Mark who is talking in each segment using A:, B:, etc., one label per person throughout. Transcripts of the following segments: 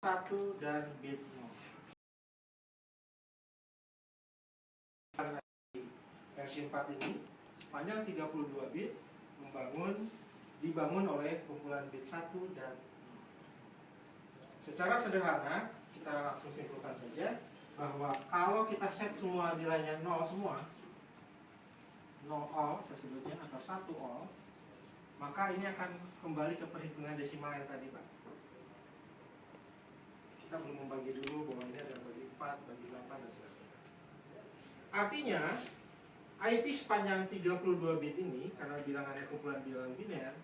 A: 1 dan bit 0. Versi 4 ini sepanjang 32 bit dibangun oleh kumpulan bit 1 dan 0. Secara sederhana kita langsung simpulkan saja bahwa kalau kita set semua nilainya 0 semua, 0 all saya sebutnya, atau 1 all, maka ini akan kembali ke perhitungan desimal yang tadi, Pak. Kita belum membagi dulu bahwa ini ada bagi 4, bagi 8 dan seterusnya. Artinya IP sepanjang 32 bit ini, karena bilangannya kumpulan bilangan biner,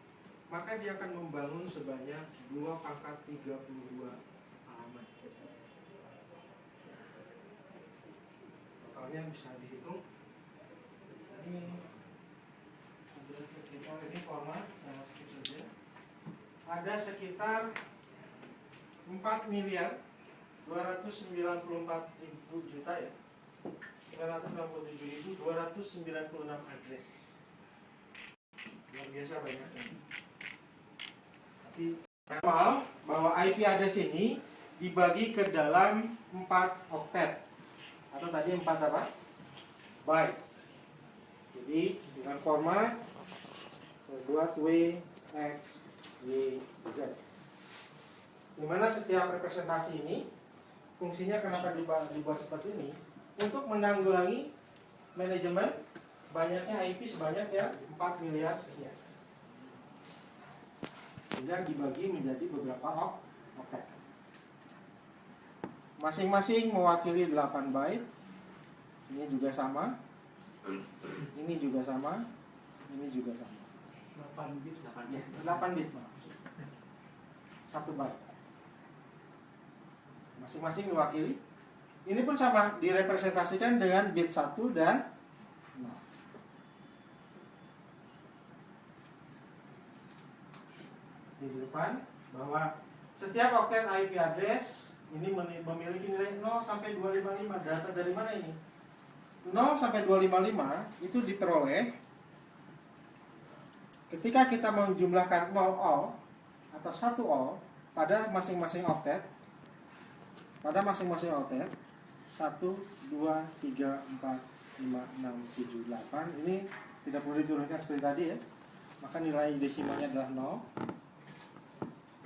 A: maka dia akan membangun sebanyak 2 pangkat 32 halaman. Totalnya bisa dihitung. Ini ada sekitar, ini format saya skip saja. Ada sekitar 4.294.000 juta ya. 967.296 address. Luar biasa banyaknya. Tapi normal bahwa IP address ini dibagi ke dalam 4 oktet. Atau tadi 4 apa? Byte. Jadi dengan format saya buat W, X, Y, Z. Dimana setiap representasi ini fungsinya kenapa dibuat seperti ini? Untuk menanggulangi manajemen banyaknya IP sebanyak ya 4 miliar sekian. Sehingga dibagi menjadi beberapa oktet. Masing-masing mewakili 8 byte. Ini juga sama. Ini juga sama. Ini juga sama. 8 bit. 8 bit. 1 byte. Masing-masing mewakili. Ini pun sama, direpresentasikan dengan bit 1 dan 0. Di depan bahwa setiap oktet IP address ini memiliki nilai 0 sampai 255. Data dari mana ini? 0 sampai 255 itu diperoleh ketika kita menjumlahkan 0 all atau 1 all pada masing-masing oktet. Pada masing-masing oktet 1, 2, 3, 4, 5, 6, 7, 8. Ini tidak perlu diturunkan seperti tadi ya. Maka nilai desimalnya adalah 0.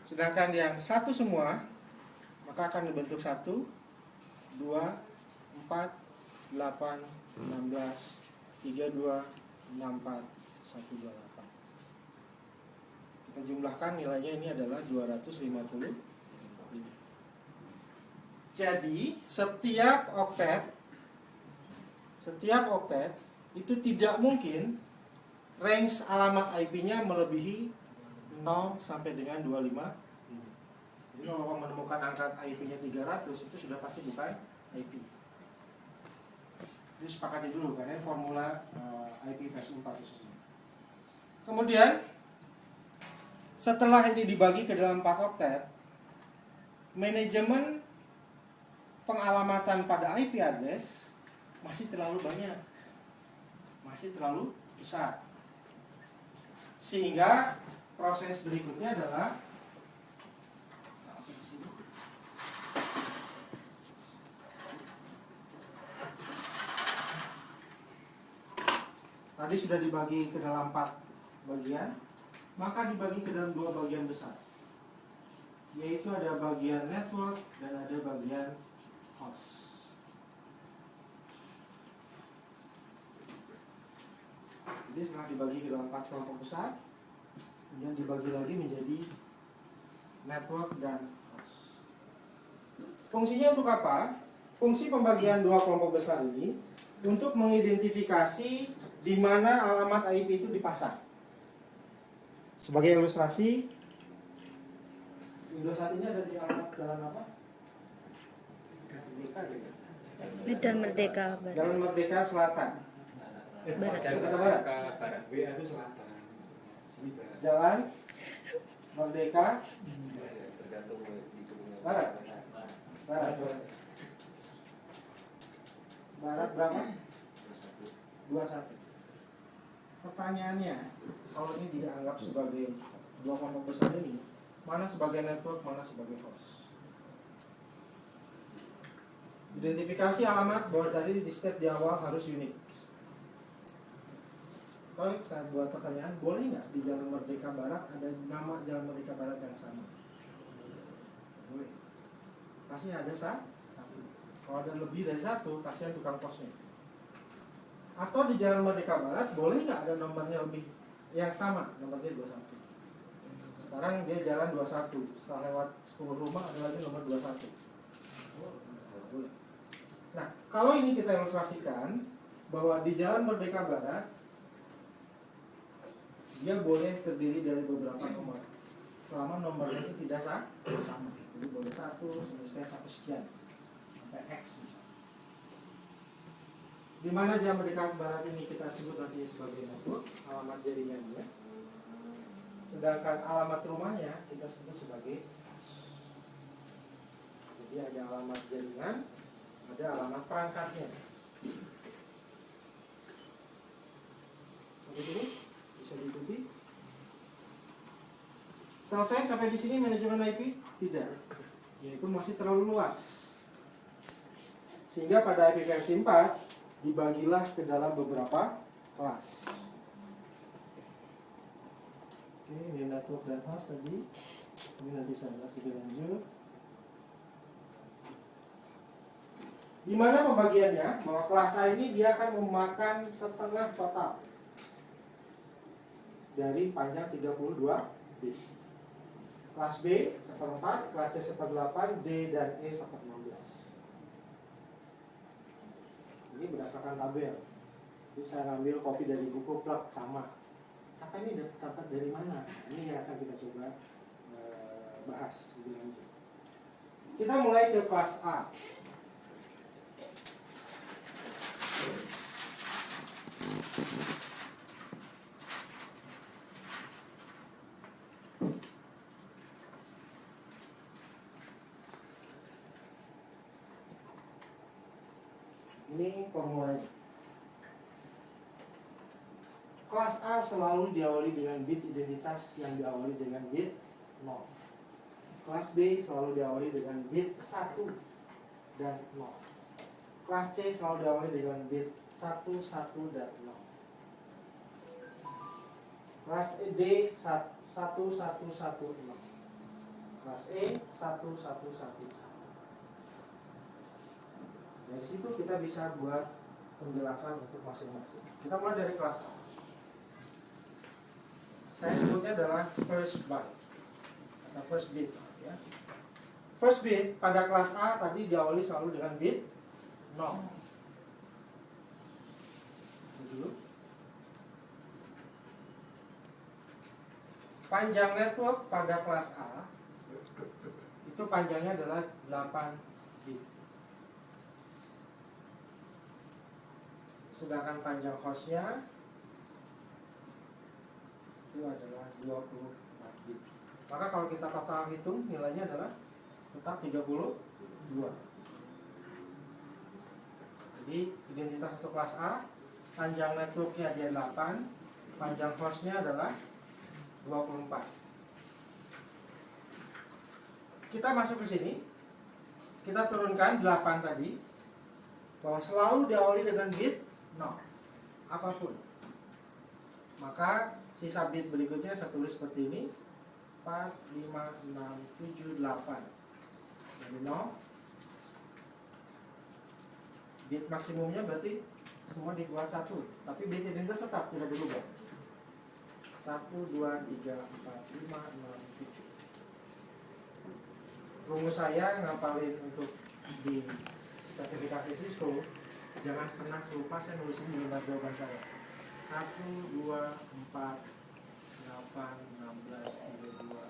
A: Sedangkan yang 1 semua, maka akan dibentuk 1, 2, 4, 8, 16, 32, 64, 128. Kita jumlahkan nilainya ini adalah 250. Jadi setiap oktet itu tidak mungkin range alamat IP-nya melebihi 0 sampai dengan 25. Jadi kalau menemukan angka IP-nya 300 itu sudah pasti bukan IP. Jadi sepakati dulu karena formula IP versi 4 khususnya. Kemudian setelah ini dibagi ke dalam 4 oktet, manajemen pengalamatan pada IP address masih terlalu banyak, masih terlalu besar, sehingga proses berikutnya adalah tadi sudah dibagi ke dalam 4 bagian, maka dibagi ke dalam 2 bagian besar, yaitu ada bagian network dan ada bagian host. Jadi setelah dibagi ke dalam 4 kelompok besar, kemudian dibagi lagi menjadi network dan host. Fungsinya untuk apa? Fungsi pembagian 2 kelompok besar ini untuk mengidentifikasi di mana alamat IP itu dipasang. Sebagai ilustrasi, Windows saat ini ada di alamat jalan apa?
B: Medan Merdeka Barat.
A: Jalan Merdeka Selatan.
B: Barat.
A: Barat. WA itu selatan. Jalan Merdeka Barat. Barat. Barat berapa? 21. Pertanyaannya, kalau ini dianggap sebagai 2 kelompok besar ini, mana sebagai network, mana sebagai host? Identifikasi alamat bahwa tadi di state di awal harus unik. Baik, saya buat pertanyaan, boleh nggak di Jalan Merdeka Barat ada nama Jalan Merdeka Barat yang sama? Boleh. Pasti ada satu. Kalau ada lebih dari satu, kasihan tukang posnya. Atau di Jalan Merdeka Barat boleh nggak ada nomornya lebih yang sama, nomornya 21. Sekarang dia jalan 21, setelah lewat 10 rumah ada lagi nomor 21. Boleh. Nah, kalau ini kita ilustrasikan bahwa di Jalan Merdeka Barat dia boleh terdiri dari beberapa nomor, selama nomornya itu tidak sama. Jadi boleh 1 sampai sekian, sampai X misalnya. Di mana Jalan Merdeka Barat ini kita sebut nanti sebagai network, alamat jaringannya. Sedangkan alamat rumahnya kita sebut sebagai host. Jadi ada alamat jaringan, ada alamat perangkatnya. Begitu? Bisa diikuti? Selesai sampai di sini manajemen IP? Tidak. Yaitu masih terlalu luas. Sehingga pada IPv4 dibagilah ke dalam beberapa kelas. Oke, ini network dan host tadi. Ini nanti saya bahas lebih lanjut. Di mana pembagiannya? Bahwa kelas A ini dia akan memakan setengah total dari panjang 32 bit. Kelas B 1/4, kelas C 1/8, D dan E 1/16. Ini berdasarkan tabel. Jadi saya ngambil kopi dari buku plug sama. Tapi ini dapat dari mana? Ini yang akan kita coba bahas lebih lanjut. Kita mulai ke kelas A. Ini formulanya. Kelas A selalu diawali dengan bit identitas yang diawali dengan bit 0. Kelas B selalu diawali dengan bit 1 dan 0. Kelas C selalu diawali dengan bit 1, 1 dan 0. Kelas D 1, 1, 1, 0. Kelas E 1, 1, 1, 1. Dari situ kita bisa buat penjelasan untuk masing-masing. Kita mulai dari kelas A. Saya sebutnya adalah first byte atau first bit. Ya. First bit pada kelas A tadi diawali selalu dengan bit 0. Dulu. Panjang network pada kelas A itu panjangnya adalah 8 bit. Sedangkan panjang hostnya itu adalah 24 bit. Maka kalau kita total hitung nilainya adalah tetap 32. Jadi identitas untuk kelas A, panjang networknya dia 8, panjang hostnya adalah 24. Kita masuk ke sini, kita turunkan 8 tadi, bahwa selalu diawali dengan bit 0 apapun. Maka sisa bit berikutnya saya tulis seperti ini, 4, 5, 6, 7, 8. Dari 0. Bit maksimumnya berarti semua dibuat 1, tapi bit identitas tetap tidak berubah. 1, 2, 3, 4, 5, 6, 7. Rumus saya ngapalin untuk di sertifikasi Cisco, jangan pernah lupa saya nulis ini di lembar jawaban saya. 1, 2, 4, 8, 16, 32,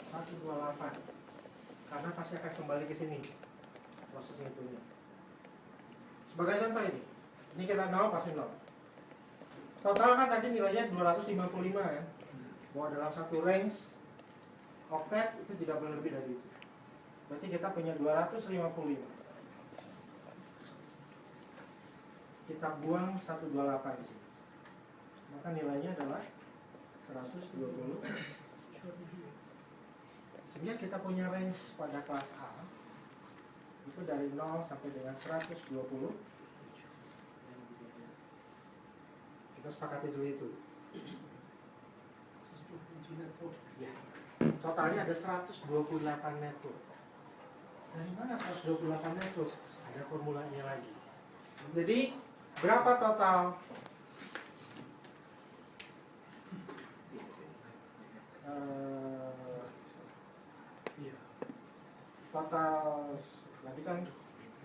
A: 1, 2, 8. Karena pasti akan kembali ke sini proses hitungnya. Sebagai contoh ini kita 0 pasti 0. Total kan tadi nilainya 255 kan. Bahwa dalam satu range oktet itu tidak boleh lebih dari itu. Berarti kita punya 255. Kita buang 128 di sini. Maka nilainya adalah 120. Sehingga kita punya range pada kelas A itu Itu dari 0 sampai dengan 120. Kita sepakati dulu itu. Ya. Totalnya ada 128 network. Dari mana 128 network? Ada formulanya lagi. Jadi berapa total? Total tadi kan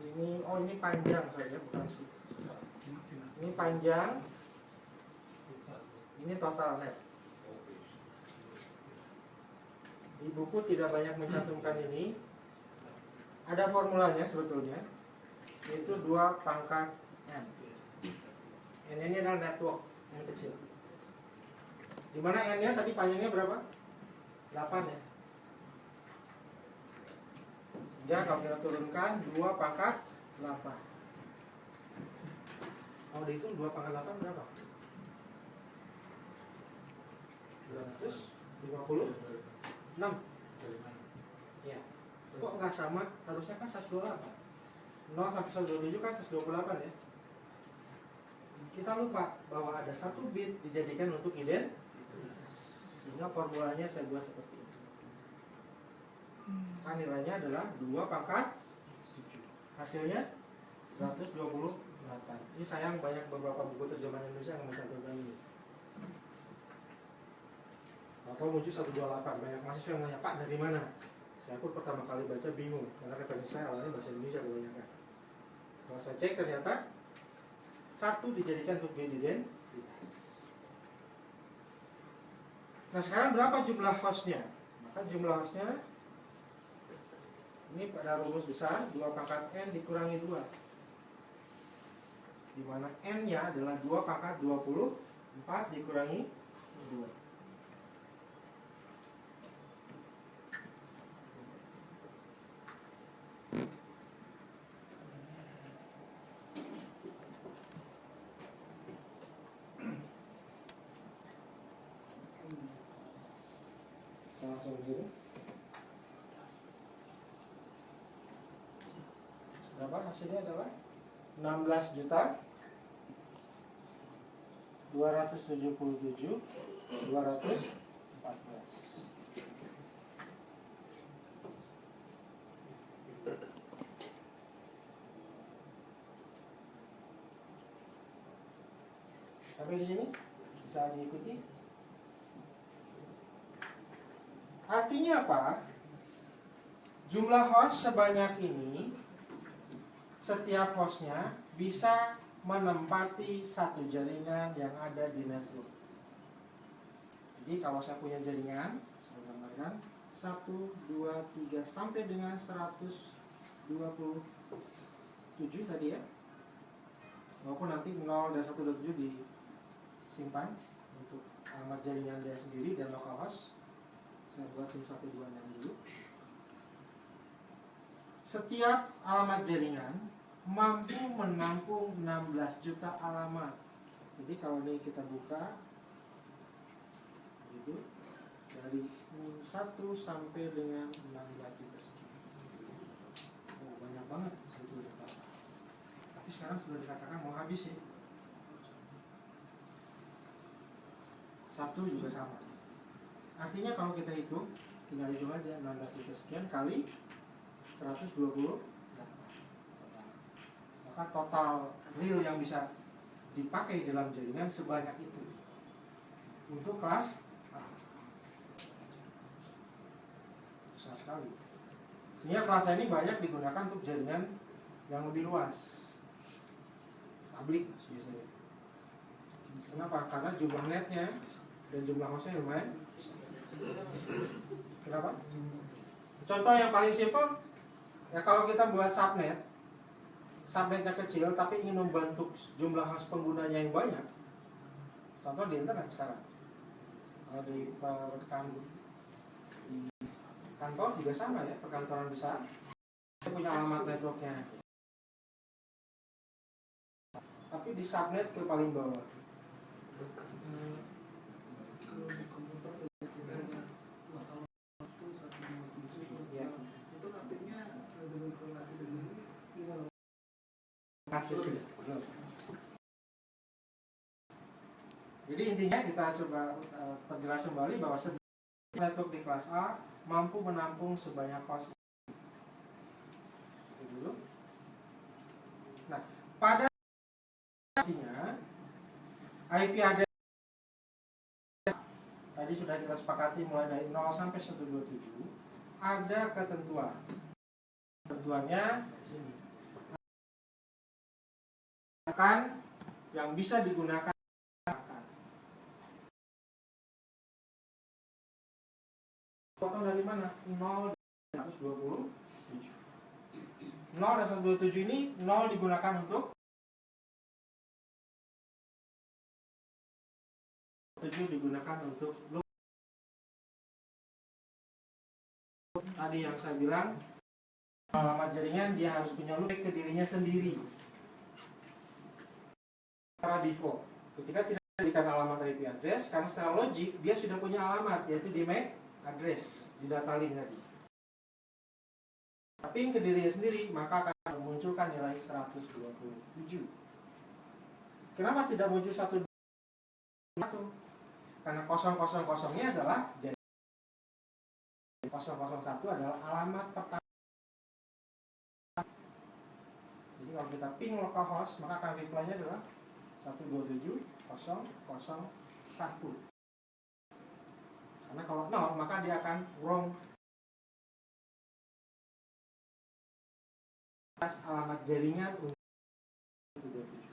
A: ini panjang saja, bukan sih. Ini panjang. Ini total net. Di buku tidak banyak mencantumkan ini. Ada formulanya sebetulnya, yaitu 2 pangkat n. N ini adalah network yang kecil. Dimana n-nya tadi panjangnya berapa? 8 ya. Sehingga kalau kita turunkan 2 pangkat 8. Kalau dihitung 2 pangkat 8 berapa? 256. Ya. Kok nggak sama? Harusnya kan 128. 0 sampai 127 kan 128 ya. Kita lupa bahwa ada 1 bit dijadikan untuk identitas. Sehingga formulanya saya buat seperti ini. Kan nilainya adalah 2 pangkat 7. Hasilnya 128. Ini sayang banyak beberapa buku terjemahan Indonesia yang mencantumkan ini. Atau muncul 128. Banyak mahasiswa yang nanya, Pak dari mana? Saya pun pertama kali baca bingung, karena referensi saya awalnya bahasa Indonesia kebanyakan. Setelah saya cek ternyata 1 dijadikan untuk identitas. Nah sekarang berapa jumlah hostnya? Maka jumlah hostnya ini pada rumus besar 2 pangkat n dikurangi 2, di mana n-nya adalah 2 pangkat 24 dikurangi 2. Langsung di sini. Berapa hasilnya adalah 16 juta 277 214. Sampai di sini bisa diikuti. Artinya apa? Jumlah host sebanyak ini, setiap hostnya bisa menempati satu jaringan yang ada di network. Jadi kalau saya punya jaringan, saya gambarkan 1, 2, 3 sampai dengan 127 tadi ya. Walaupun nanti 0 dan 127 disimpan untuk alamat jaringan dia sendiri dan localhost. Saya buat SIM 126 dulu. Setiap alamat jaringan mampu menampung 16 juta alamat. Jadi kalau ini kita buka gitu, dari 1 sampai dengan 16 juta sekian. Oh, banyak banget sebetulnya Pak. Tapi sekarang sudah dikatakan mau habis ya. 1 juga sama. Artinya kalau kita hitung, tinggal hitung aja 16 juta sekian kali 120. Maka total real yang bisa dipakai dalam jaringan sebanyak itu untuk kelas A. Besar sekali. Sehingga kelas A ini banyak digunakan untuk jaringan yang lebih luas, publik biasanya. Kenapa? Karena jumlah netnya dan jumlah hostnya lumayan. Kenapa? Contoh yang paling simpel, ya kalau kita buat subnetnya kecil tapi ingin membantu jumlah host penggunanya yang banyak. Contoh di internet sekarang. Kalau di kantor juga sama ya, perkantoran besar. Dia punya alamat networknya. Tapi di subnet ke paling bawah.
C: Kalau di komputer tidak ada lokal 127 itu artinya dengan korelasi dengan ini
A: hasil. Jadi intinya kita coba perjelas kembali bahwa network di kelas A mampu menampung sebanyak host. Itu dulu. Nah, pada IP address tadi sudah kita sepakati mulai dari 0 sampai 127 ada ketentuan. Ketentuannya di sini. Akan yang bisa digunakan potong dari mana? 0 dan 127. 0 dan 127 ini 0 digunakan untuk 7 digunakan untuk loop. Tadi yang saya bilang alamat jaringan dia harus punya loop ke dirinya sendiri secara default. Ketika tidak diberikan alamat IP address, karena secara logik dia sudah punya alamat, yaitu di MAC address di data link tadi. Tapi ke dirinya sendiri, maka akan memunculkan nilai 127. Kenapa tidak muncul 1? Karena 000-nya adalah jaringan. 001 adalah alamat pertama. Jadi kalau kita ping localhost, maka akan reply-nya adalah 127.0.0.1. Karena kalau 0, maka dia akan wrong alamat jaringan untuk 127.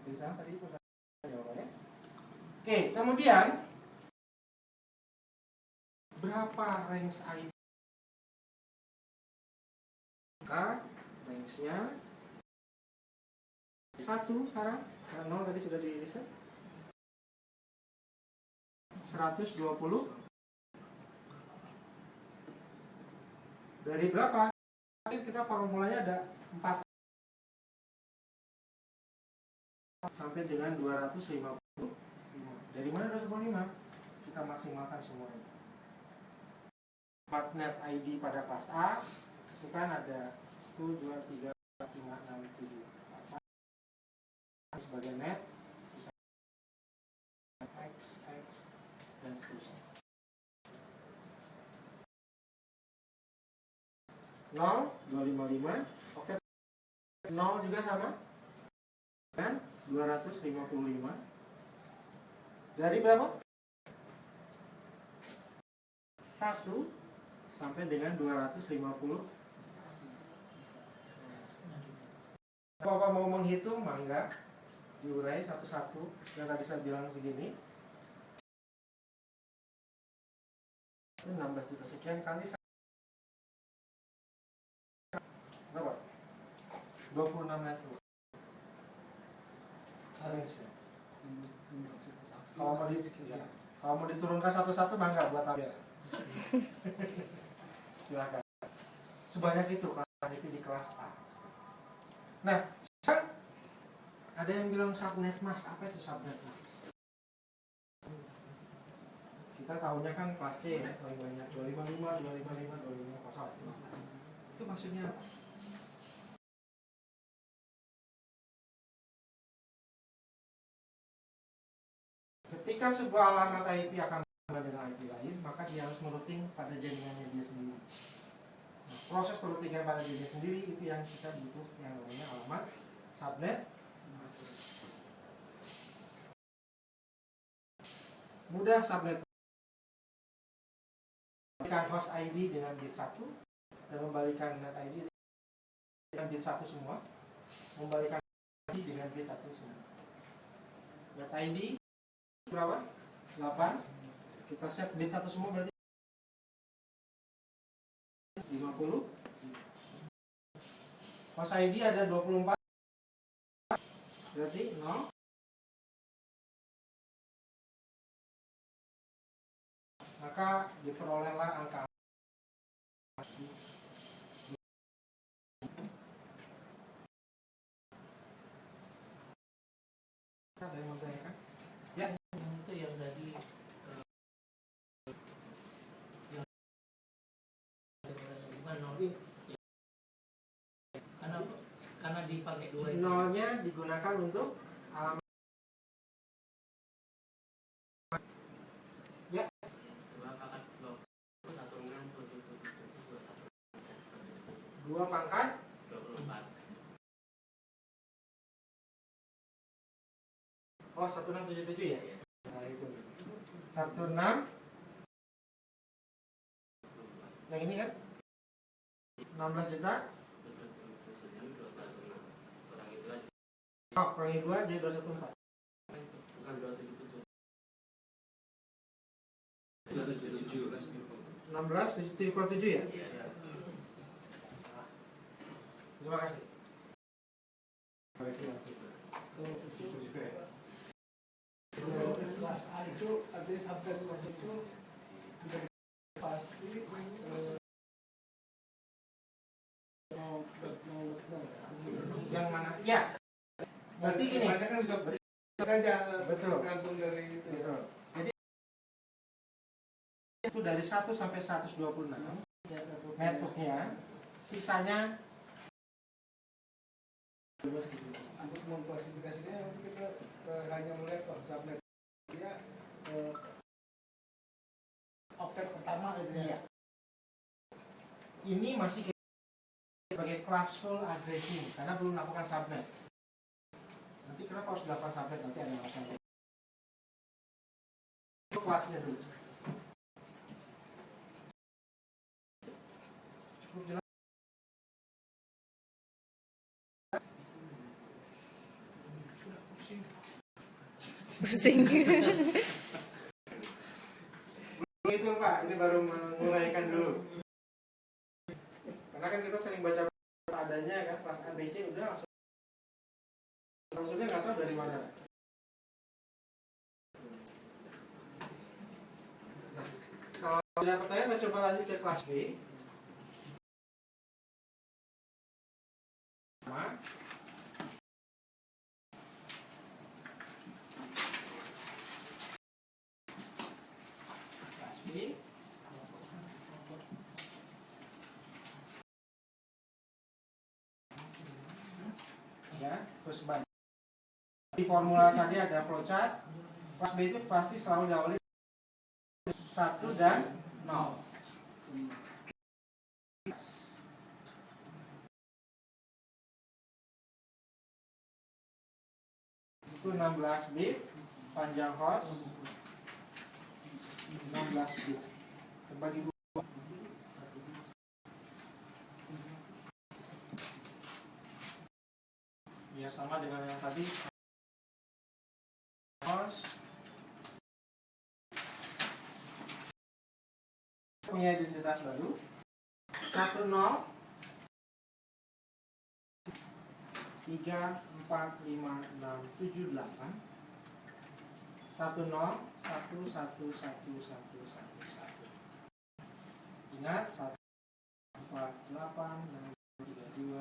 A: Oke, sana tadi itu jawabannya. Oke, kemudian berapa range IP? Maka range-nya 1 sekarang, karena 0 tadi sudah di reset. 120 dari berapa? Kita formulanya ada 4 sampai dengan 255. Dari mana 255? Kita maksimalkan semuanya. 4 net ID pada kelas A itu kan ada 1, 2, 3, 4, 5, 6, 7, 8 sebagai net bisa X, dan seterusnya. 0, 255. Oktet 0 juga sama dan 255. Dari berapa? 1 sampai dengan 250. Bapak mau menghitung, mangga diurai satu-satu. Yang tadi saya bilang segini, 16 juta sekian kali berapa? 26 network. Kalau mau diturunkan satu-satu, mangga buat apa? Silakan. Sebanyak itu kelas IP di kelas A. Nah, sekarang ada yang bilang subnet mas. Apa itu subnet mas? Kita tahunya kan kelas C ya, paling banyak 255, 255, 255. Itu maksudnya apa? Ketika sebuah alamat IP akan dengan IP lain, maka dia harus merouting pada jaringannya dia sendiri. Nah, proses peroutingan pada dirinya sendiri itu yang kita butuh, yang namanya alamat subnet. Mudah subnet. Membalikan host ID dengan bit 1 dan membalikan net ID dengan bit 1 semua. Membalikan ID dengan bit 1 semua. Net ID berapa? 8. Kita set bit 1 semua berarti 50. Host ID ada 24. Berarti 0. Maka diperolehlah angka. Ada yang mau tanyakan? Ya.
D: Itu yang tadi bukan nol. Karena karena dipakai 2 itu.
A: Nolnya digunakan untuk alamat. Ya. 2 pangkat
D: 24.
A: Oh, 1677 ya? Nah, itu. 16. Yang ini kan? 16 juta. Oh, kurangi 2 jadi 214.
D: Bukan 277.
A: 16 7 ya?
D: Iya.
A: Terima kasih. Terima kasih langsung.
C: Itu juga ya. Kelas A itu artinya sampai kelas itu bisa pasti
A: Yang mana? Ya. Berarti gini.
C: kan bisa saja
A: Betul.
C: tergantung dari itu.
A: Betul. Jadi itu dari 1 sampai 126 networknya, sisanya
C: Untuk mengklasifikasinya nanti kita hanya melihat subnet dia oktet pertama gitu ya.
A: iya. Ini masih sebagai classful addressing karena belum melakukan subnet. Nanti kenapa harus dilakukan subnet, nanti ada alasannya. Itu kelasnya dulu. Cukup jelas.
B: Pusing.
A: Itu Pak, ini baru menguraikan dulu. Karena kan kita sering baca adanya kan, kelas ABC udah langsung. Maksudnya nggak tahu dari mana. Nah, kalau tidak percaya saya coba lanjut ke kelas B. Sama. Kelas B. Ya, terus baca. Di formula tadi ada flowchart. Kelas B itu pasti selalu diawali 1 dan 0. Itu 16 bit, panjang host 16 bit. Terbagi 2. Ya sama dengan yang tadi. Host punya identitas baru 10 3 4 5 6 7 8 10 1 1 1 1 1 1 1. Ingat 1 4 8 6 3 2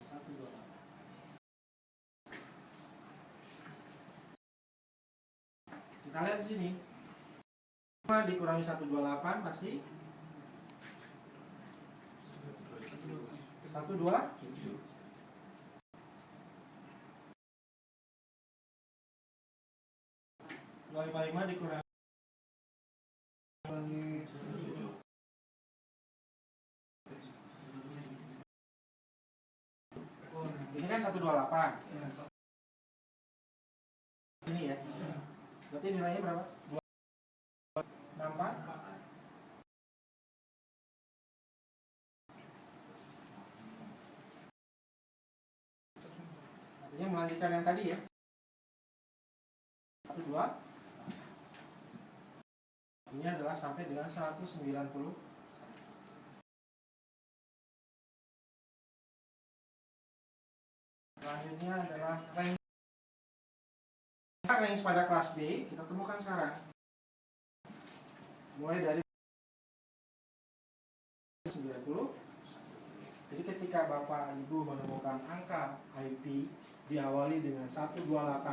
A: 1 2 8. Kita lihat di sini. 5 dikurangi 128 pasti 1 2 255 dikurangi ini kan 128. Ini ya. Berarti nilainya berapa? 264. Artinya melanjutkan yang tadi ya. 1 2. Ini adalah sampai dengan 190. Selanjutnya adalah range pada kelas B. Kita temukan sekarang. Mulai dari 90. Jadi ketika Bapak Ibu menemukan angka IP diawali dengan 128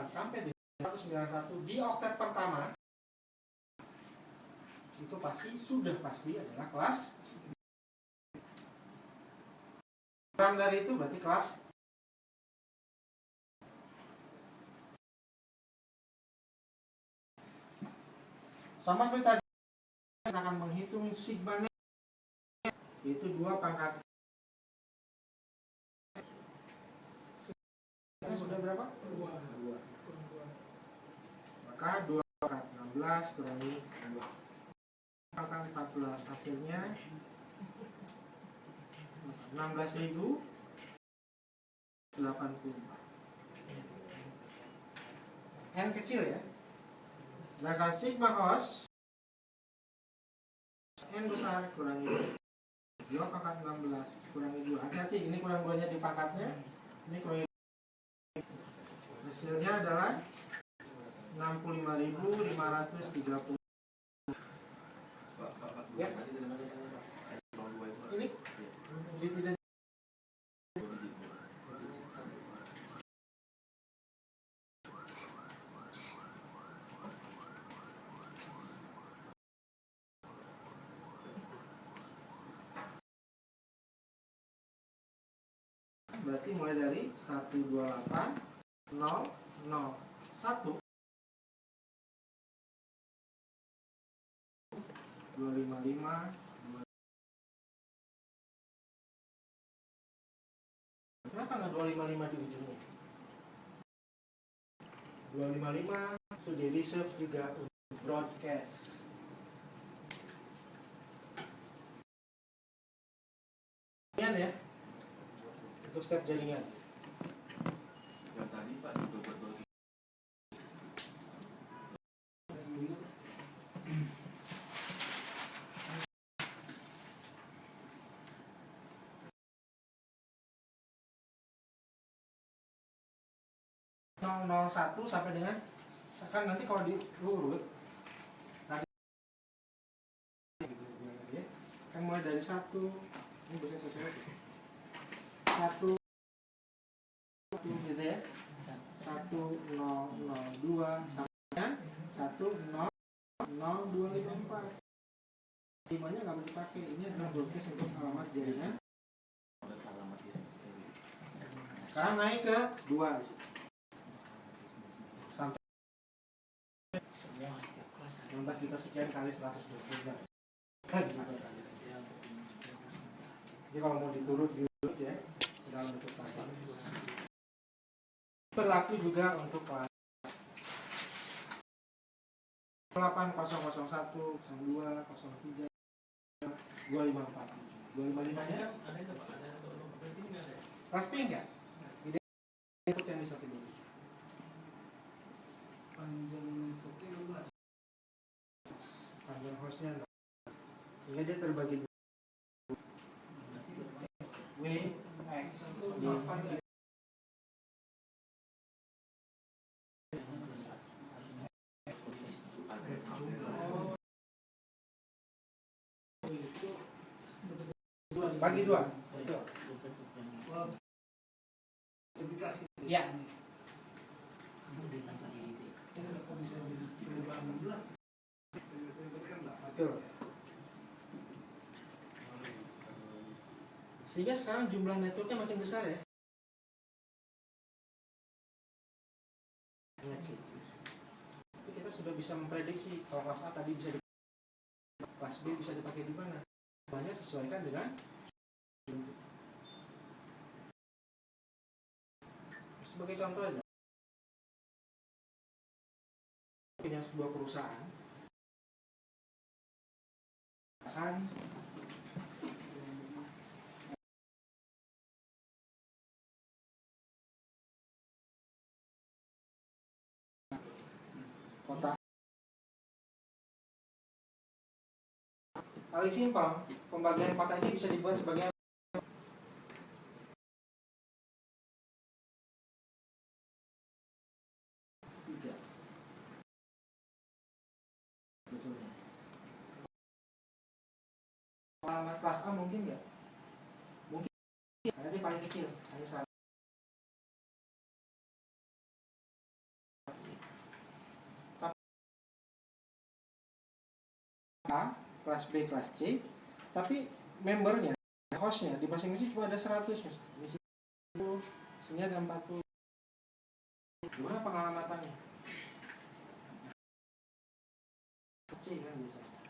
A: sampai dengan 191 di oktet pertama, itu sudah pasti adalah kelas. Kurang dari itu berarti kelas Sama seperti tadi, kita akan menghitung sigma-nya, yaitu 2 pangkat. Itu sudah berapa? 2. Maka 2 pangkat 16 kurangi 2 pangkat 14, hasilnya 16.084. N kecil ya. Sedangkan sigma cos N besar kurangi 2 pangkat 16 kurangi 2. Hati-hati, ini kurang 2 nya di pangkatnya, ini kurangi 2. Hasilnya adalah 65.530. Ya. Ini tidak. Berarti mulai dari 128 0 0 1 255 Kenapa nggak 255 di ujungnya? 255 sudah di reserve juga untuk broadcast. Jaringan ya, untuk step jaringan.
E: Yang tadi Pak betul-betul
A: 001 sampai dengan, kan nanti kalau diurut tadi gitu, kan mulai dari 1, ini bisa sesuai 1 gitu ya, 1002 sampai dengan 100254. 5 nya nggak boleh dipakai, ini adalah broadcast untuk alamat jaringan. Sekarang naik ke 2 sampai 16 juta sekian kali 120. Jadi kalau mau diturut ya dalam bentuk tadi. Berlaku juga untuk kelas 8001, 02, 03, 254. 255 nya kelas pink ya? Itu yang di 127.
C: Panjang networknya 16.
A: Panjang hostnya 16. Sehingga dia terbagi dua. W, X, Y. Bagi 2. Betul. Ya. Betul. Sehingga sekarang jumlah networknya makin besar ya. Tapi kita sudah bisa memprediksi kalau kelas A tadi bisa dipakai, kelas B bisa dipakai di mana. Hanya sesuaikan dengan sebagai contoh aja. Punya sebuah perusahaan kan kota. Paling simpel, pembagian kota ini bisa dibuat sebagai 3. Betulnya. Alamat kelas A mungkin nggak? Mungkin, karena dia paling kecil, hanya 1. A, kelas B, kelas C, tapi membernya, hostnya di masing-masing cuma ada 100 misalnya 10, sehingga ada 40. Gimana pengalamannya? C kan biasanya.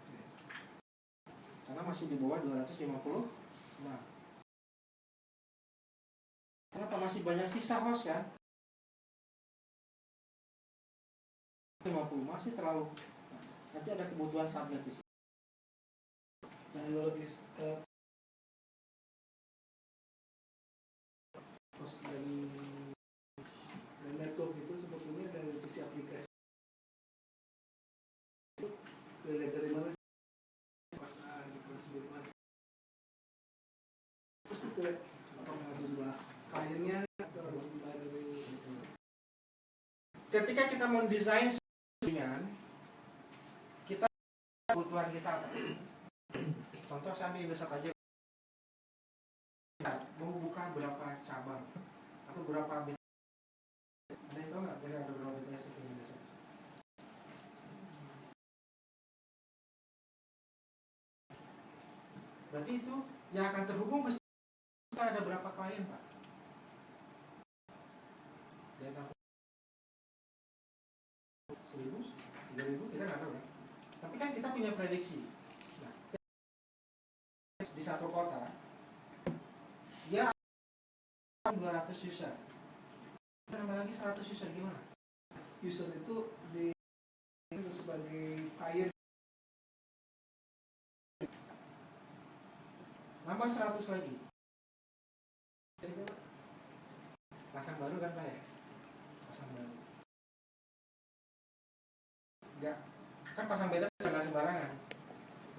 A: Karena masih di bawah 250. Nah, kenapa masih banyak sisa host kan? 50 masih terlalu. Nanti ada kebutuhan subnet di sini.
C: Teknologis host dan network itu sebetulnya dari sisi aplikasi dari mana sih paksaan dikonfigurasi terus itu apakah jumlah kliennya atau jumlah dari
A: Ketika kita mendesain jaringan, kita kebutuhan kita apa? Contoh saya ambil Indosat aja. Mau buka berapa cabang atau berapa bit? Ada yang tahu nggak? Kira ada berapa BTS di Indosat? Berarti itu yang akan terhubung pasti ada berapa klien, Pak? Dia tahu 1.000, 3.000, kita nggak tahu kan? Tapi kan kita punya prediksi. Nah, di satu kota, dia 200 user. Nambah lagi 100 user gimana?
C: user itu di sebagai klien
A: Nambah 100 lagi. Pasang baru kan Pak ya? Pasang baru. Enggak. Kan pasang beda nggak sembarangan.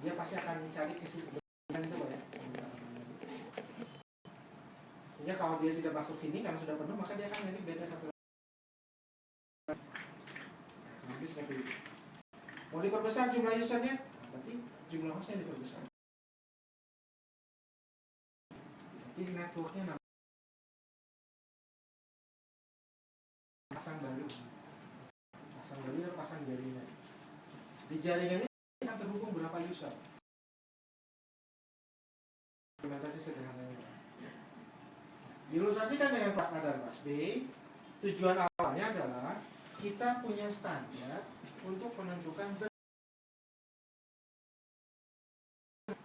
A: Dia pasti akan mencari kesimpulan itu Pak ya. Sehingga kalau dia tidak masuk sini karena sudah penuh, maka dia akan nyari beda satu. Jadi seperti itu. Mau diperbesar jumlah usernya, berarti jumlah hostnya diperbesar. Jadi networknya pasang baru atau pasang jaringan. Di jaringan ini akan terhubung berapa user? Implementasi sederhananya. Diilustrasikan dengan kelas A dan kelas B. Tujuan awalnya adalah kita punya standar untuk menentukan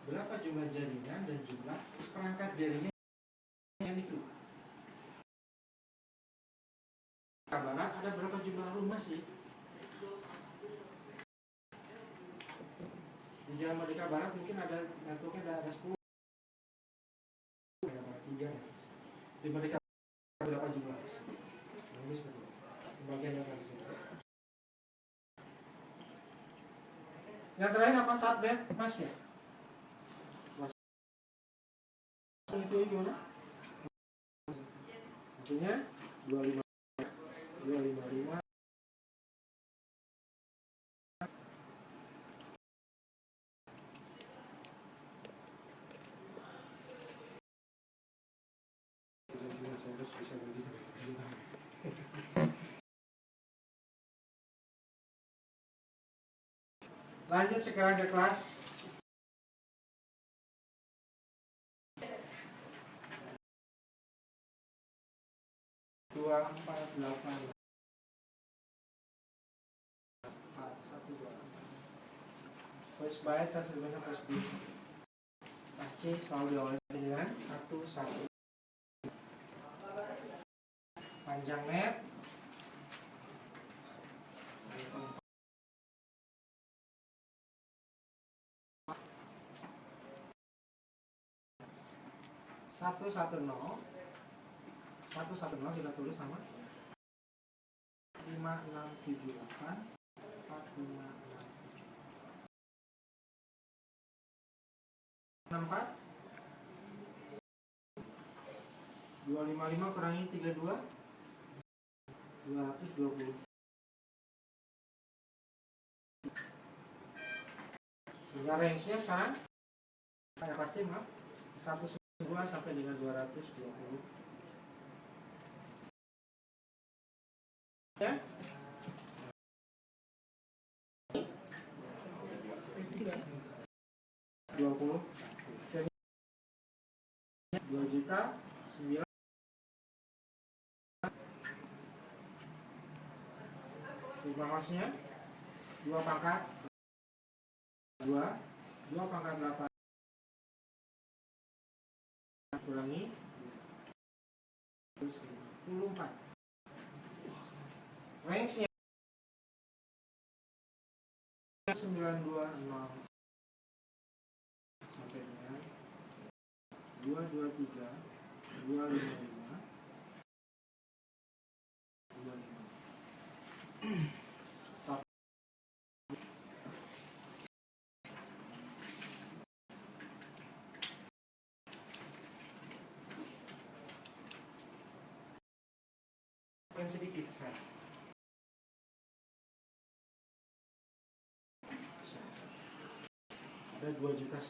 A: berapa jumlah jaringan dan jumlah perangkat jaringan yang itu. Barat ada berapa jumlah rumah sih? Di Jalan Merdeka Barat mungkin ada networknya ada 10. Merdeka Barat 3 di Merdeka Barat berapa jumlah? Ini seperti itu. Bagian data di sini. Yang terakhir apa? Subnet mas ya? Itu gimana? Artinya 255 bisa bagi. Lanjut sekarang ke kelas 248 first byte saya sebutkan first bit. Kelas C selalu diawali dengan 1 panjang net satu satu nol kita tulis sama 5678 4564 255 kurangi 32 220. Sehingga range-nya sekarang kayak pasti 192 sampai dengan 220. Ya? 20 2.9 Sigma house-nya 2 pangkat 2 pangkat 8 kurangi 54. Range-nya 920 sampai dengan 223 255 25. Sedikit ada 2 juta